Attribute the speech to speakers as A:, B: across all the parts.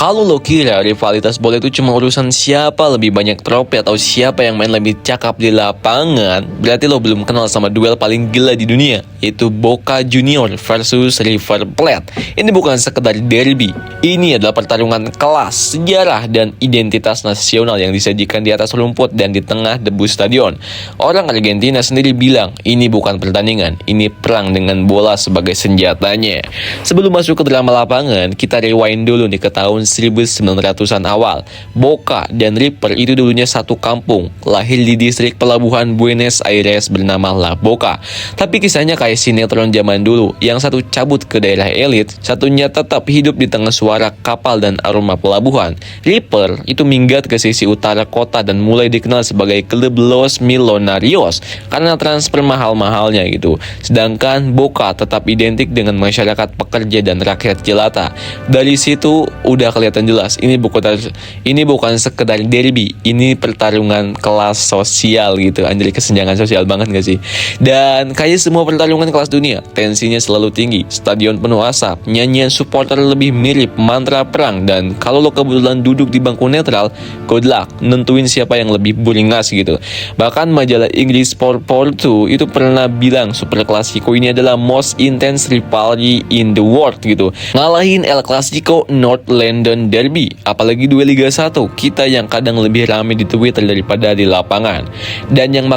A: Kalau lo kira rivalitas bola itu cuma urusan siapa lebih banyak trofi atau siapa yang main lebih cakap di lapangan, berarti lo belum kenal sama duel paling gila di dunia, yaitu Boca Junior versus River Plate. Ini bukan sekedar derby, ini adalah pertarungan kelas, sejarah, dan identitas nasional yang disajikan di atas rumput dan di tengah debu stadion. Orang Argentina sendiri bilang, ini bukan pertandingan, ini perang dengan bola sebagai senjatanya. Sebelum masuk ke drama lapangan, kita rewind dulu nih ke tahun 1900-an awal. Boca dan River itu dulunya satu kampung, lahir di distrik pelabuhan Buenos Aires bernama La Boca. Tapi kisahnya kayak sinetron zaman dulu, yang satu cabut ke daerah elit, satunya tetap hidup di tengah suara kapal dan aroma pelabuhan. River itu minggat ke sisi utara kota dan mulai dikenal sebagai klub Los Millonarios karena transfer mahal-mahalnya gitu. Sedangkan Boca tetap identik dengan masyarakat pekerja dan rakyat jelata. Dari situ udah kelihatan jelas, ini bukan sekedar derby, ini pertarungan kelas sosial gitu. Anjir, kesenjangan sosial banget gak sih? Dan kayak semua pertarungan kelas dunia, tensinya selalu tinggi, stadion penuh asap, nyanyian supporter lebih mirip mantra perang, dan kalau lo kebetulan duduk di bangku netral, good luck nentuin siapa yang lebih beringas gitu. Bahkan majalah Inggris Sport2 itu pernah bilang Super Clasico ini adalah most intense rivalry in the world gitu, ngalahin El Clasico North London Derby. Apalagi duel Liga 1 kita yang kadang lebih ramai di Twitter daripada di lapangan. Dan yang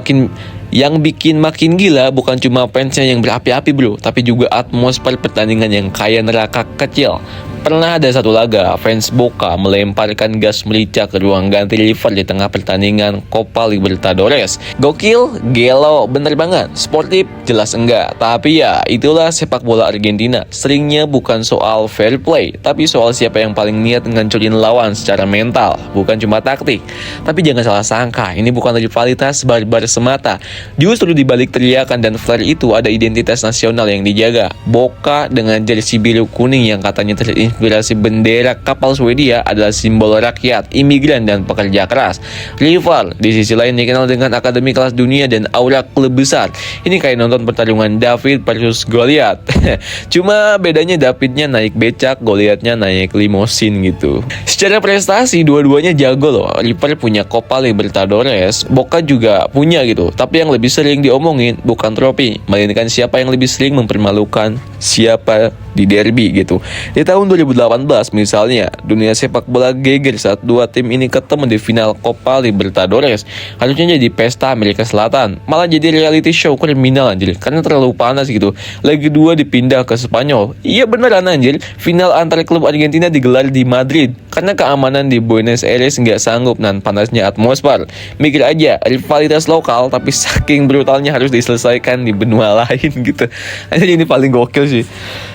A: bikin makin gila bukan cuma fansnya yang berapi-api bro, tapi juga atmosfer pertandingan yang kayak neraka kecil. Pernah ada satu laga, fans Boca melemparkan gas merica ke ruang ganti River di tengah pertandingan Copa Libertadores. Gokil, gelo, bener banget. Sportif, jelas enggak. Tapi ya, itulah sepak bola Argentina. Seringnya bukan soal fair play, tapi soal siapa yang paling niat ngancurin lawan secara mental, bukan cuma taktik. Tapi jangan salah sangka, ini bukan rivalitas barbar semata. Justru di balik teriakan dan flair itu ada identitas nasional yang dijaga. Boca dengan jersey biru kuning yang katanya terinspirasi bendera kapal Swedia adalah simbol rakyat, imigran, dan pekerja keras. River di sisi lain dikenal dengan akademi kelas dunia dan aura klub besar. Ini kayak nonton pertarungan David versus Goliath. Cuma bedanya Davidnya naik becak, Goliathnya naik limosin gitu. Secara prestasi dua-duanya jago loh. River punya Copa Libertadores, Boca juga punya gitu. Tapi yang lebih sering diomongin bukan trofi, melainkan siapa yang lebih sering mempermalukan siapa di derby gitu. Di tahun 2018 misalnya, dunia sepak bola geger saat dua tim ini ketemu di final Copa Libertadores. Harusnya jadi pesta Amerika Selatan, malah jadi reality show kriminal anjir, karena terlalu panas gitu. Lagi 2 dipindah ke Spanyol. Iya beneran anjir, final antar klub Argentina digelar di Madrid karena keamanan di Buenos Aires nggak sanggup nan panasnya atmosfer. Mikir aja, rivalitas lokal tapi saking brutalnya harus diselesaikan di benua lain gitu. Anjir, ini paling gokil sih.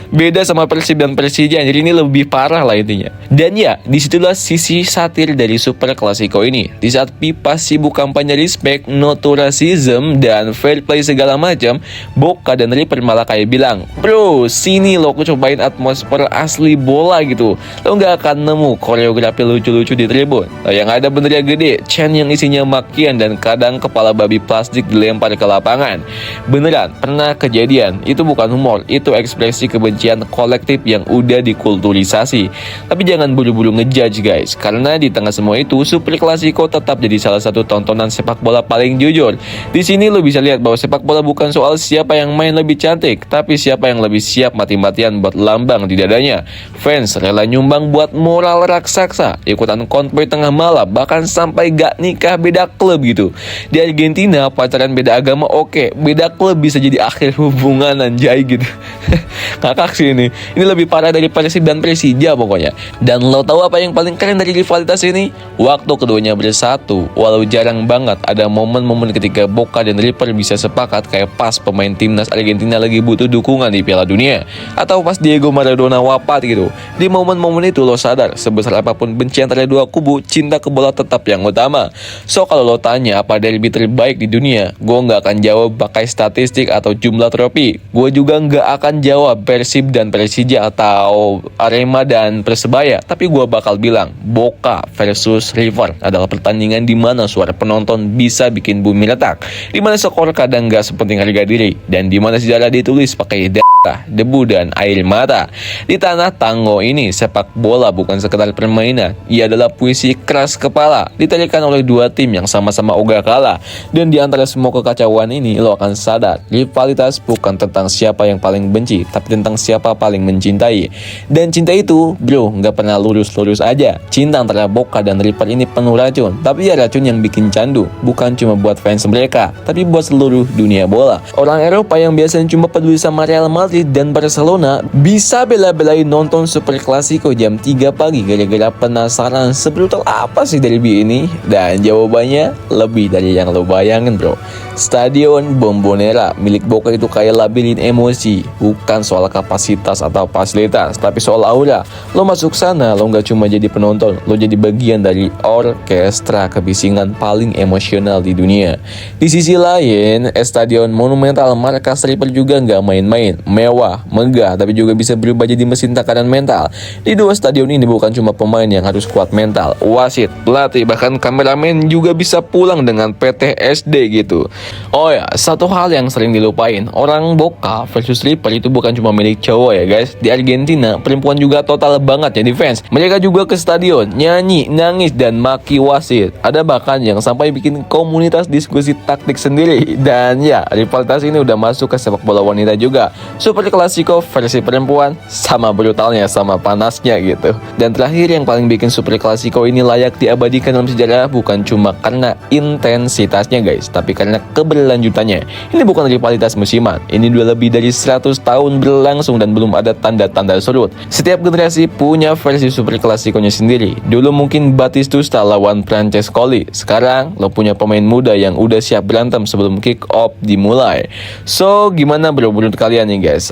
A: Beda sama Persib dan Persija, jadi ini lebih parah lah intinya. Dan ya, disitulah sisi satir dari Super Clasico ini. Di saat Pipa sibuk kampanye respect, no to racism, dan fair play segala macam, Boca dan River malah kayak bilang, bro, sini lo aku cobain atmosfer asli bola gitu. Lo gak akan nemu koreografi lucu-lucu di tribun. Yang ada bendera gede, chant yang isinya makian, dan kadang kepala babi plastik dilempar ke lapangan. Beneran, pernah kejadian. Itu bukan humor, itu ekspresi kebencian kolektif yang udah dikulturisasi. Tapi jangan buru-buru ngejudge guys, karena di tengah semua itu Super Clasico tetap jadi salah satu tontonan sepak bola paling jujur. Di sini lo bisa lihat bahwa sepak bola bukan soal siapa yang main lebih cantik, tapi siapa yang lebih siap mati-matian buat lambang di dadanya. Fans rela nyumbang buat moral raksasa, ikutan konvoy tengah malam, bahkan sampai gak nikah beda klub gitu. Di Argentina pacaran beda agama oke, beda klub bisa jadi akhir hubungan anjay gitu. Kakak sih ini lebih parah dari Persib dan Persija pokoknya. Dan lo tahu apa yang paling keren dari rivalitas ini? Waktu keduanya bersatu. Walau jarang banget ada momen-momen ketika Boca dan River bisa sepakat, kayak pas pemain timnas Argentina lagi butuh dukungan di Piala Dunia, atau pas Diego Maradona wafat gitu. Di momen-momen itu lo sadar, sebesar apapun benci antara dua kubu, cinta ke bola tetap yang utama. So kalau lo tanya apa derby terbaik di dunia, gue gak akan jawab pakai statistik atau jumlah trofi. Gue juga gak akan jawab Persib dan Persija atau Arema dan Persebaya, tapi gue bakal bilang Boca versus River adalah pertandingan di mana suara penonton bisa bikin bumi retak, di mana skor kadang gak sepenting harga diri, dan di mana sejarah ditulis pakai debu dan air mata. Di tanah Tango ini, sepak bola bukan sekedar permainan, ia adalah puisi keras kepala, ditarikan oleh dua tim yang sama-sama ogah kalah. Dan di antara semua kekacauan ini, lo akan sadar, rivalitas bukan tentang siapa yang paling benci, tapi tentang siapa paling mencintai. Dan cinta itu, bro, nggak pernah lurus-lurus aja. Cinta antara Boca dan River ini penuh racun, tapi ya racun yang bikin candu, bukan cuma buat fans mereka, tapi buat seluruh dunia bola. Orang Eropa yang biasanya cuma peduli sama Real Madrid dan Barcelona bisa bela-belain nonton Super Clasico jam 3 pagi gara-gara penasaran sebrutal apa sih derby ini? Dan jawabannya lebih dari yang lo bayangin, bro. Stadion Bombonera milik Boca itu kayak labirin emosi, bukan soal kapasitas atau fasilitas, tapi soal aura. Lo masuk sana, lo nggak cuma jadi penonton, lo jadi bagian dari orkestra kebisingan paling emosional di dunia. Di sisi lain, Stadion Monumental markas River juga nggak main-main. Mewah, megah, tapi juga bisa berubah jadi mesin takaran mental. Di dua stadion ini bukan cuma pemain yang harus kuat mental, wasit, pelatih, bahkan kameramen juga bisa pulang dengan PTSD gitu. Oh ya, satu hal yang sering dilupain, orang Boca versus River itu bukan cuma milik cowok ya guys. Di Argentina, perempuan juga total banget jadi fans. Mereka juga ke stadion, nyanyi, nangis, dan maki wasit. Ada bahkan yang sampai bikin komunitas diskusi taktik sendiri. Dan ya, rivalitas ini udah masuk ke sepak bola wanita juga. Super Clasico versi perempuan, sama brutalnya, sama panasnya gitu. Dan terakhir, yang paling bikin Super Clasico ini layak diabadikan dalam sejarah bukan cuma karena intensitasnya guys, tapi karena keberlanjutannya. Ini bukan rivalitas musiman, ini udah lebih dari 100 tahun berlangsung dan belum ada tanda-tanda surut. Setiap generasi punya versi Super Clasico-nya sendiri. Dulu mungkin Batistuta lawan Francescoli, sekarang lo punya pemain muda yang udah siap berantem sebelum kick off dimulai. So, gimana bro menurut kalian nih guys?